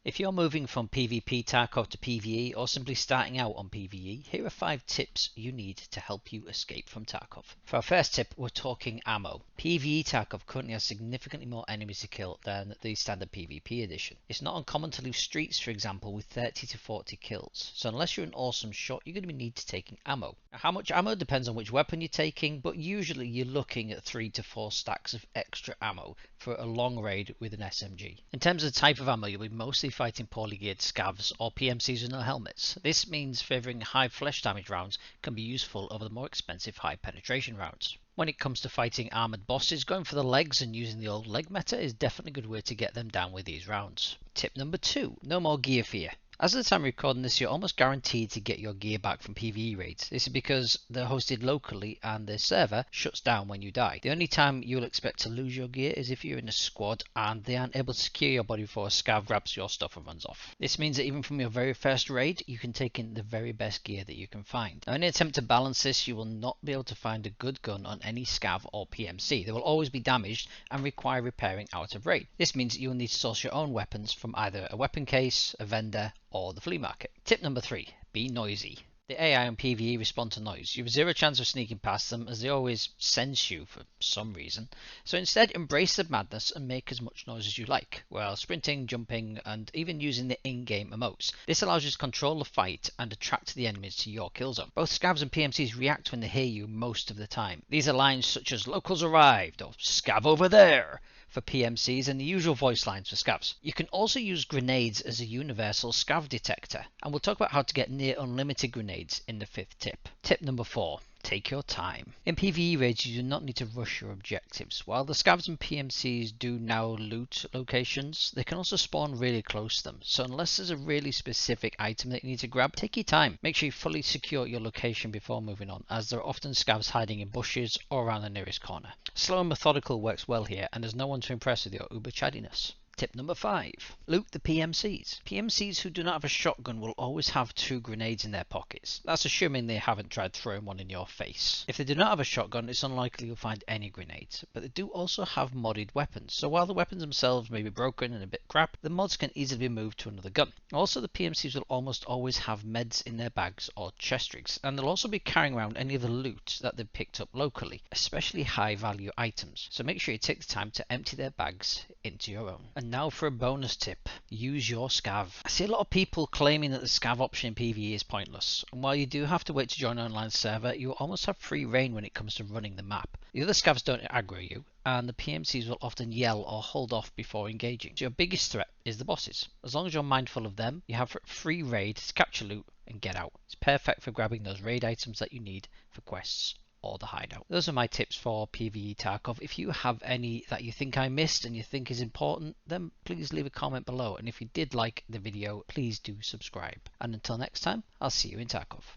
If you're moving from PvP Tarkov to PvE or simply starting out on PvE, here are 5 tips you need to help you escape from Tarkov. For our first tip, we're talking ammo. PvE Tarkov currently has significantly more enemies to kill than the standard PvP edition. It's not uncommon to lose streaks, for example, with 30 to 40 kills, so unless you're an awesome shot, you're going to need to taking ammo. Now, how much ammo depends on which weapon you're taking, but usually you're looking at 3 to 4 stacks of extra ammo for a long raid with an SMG. In terms of the type of ammo, you'll be mostly fighting poorly geared scavs or PMCs with no helmets. This means favouring high flesh damage rounds can be useful over the more expensive high penetration rounds. When it comes to fighting armoured bosses, going for the legs and using the old leg meta is definitely a good way to get them down with these rounds. Tip number 2, no more gear fear. As of the time of recording this, you're almost guaranteed to get your gear back from PvE raids. This is because they're hosted locally and the server shuts down when you die. The only time you'll expect to lose your gear is if you're in a squad and they aren't able to secure your body before a scav grabs your stuff and runs off. This means that even from your very first raid, you can take in the very best gear that you can find. Now, in an attempt to balance this, you will not be able to find a good gun on any scav or PMC. They will always be damaged and require repairing out of raid. This means that you will need to source your own weapons from either a weapon case, a vendor, or the flea market. Tip number 3, be noisy. The AI on PvE respond to noise. You have zero chance of sneaking past them as they always sense you for some reason. So instead embrace the madness and make as much noise as you like, while sprinting, jumping and even using the in-game emotes. This allows you to control the fight and attract the enemies to your kill zone. Both scavs and PMCs react when they hear you most of the time. These are lines such as locals arrived or scav over there for PMCs and the usual voice lines for scavs. You can also use grenades as a universal scav detector, and we'll talk about how to get near unlimited grenades in the 5th tip. Tip number 4. Take your time. In PvE raids, you do not need to rush your objectives. While the scavs and PMCs do now loot locations, they can also spawn really close to them. So unless there's a really specific item that you need to grab, take your time. Make sure you fully secure your location before moving on, as there are often scavs hiding in bushes or around the nearest corner. Slow and methodical works well here, and there's no one to impress with your uber chaddiness. Tip number 5. Loot the PMCs. PMCs who do not have a shotgun will always have 2 grenades in their pockets. That's assuming they haven't tried throwing one in your face. If they do not have a shotgun, it's unlikely you'll find any grenades, but they do also have modded weapons. So while the weapons themselves may be broken and a bit crap, the mods can easily be moved to another gun. Also, the PMCs will almost always have meds in their bags or chest rigs, and they'll also be carrying around any of the loot that they've picked up locally, especially high value items. So make sure you take the time to empty their bags into your own. And now for a bonus tip, use your scav. I see a lot of people claiming that the scav option in PvE is pointless, and while you do have to wait to join an online server, you will almost have free reign when it comes to running the map. The other scavs don't aggro you, and the PMCs will often yell or hold off before engaging. So your biggest threat is the bosses. As long as you're mindful of them, you have free raid to capture loot and get out. It's perfect for grabbing those raid items that you need for quests or the hideout. Those are my tips for PVE Tarkov. If you have any that you think I missed and you think is important, then please leave a comment below. And if you did like the video, please do subscribe. And until next time, I'll see you in Tarkov.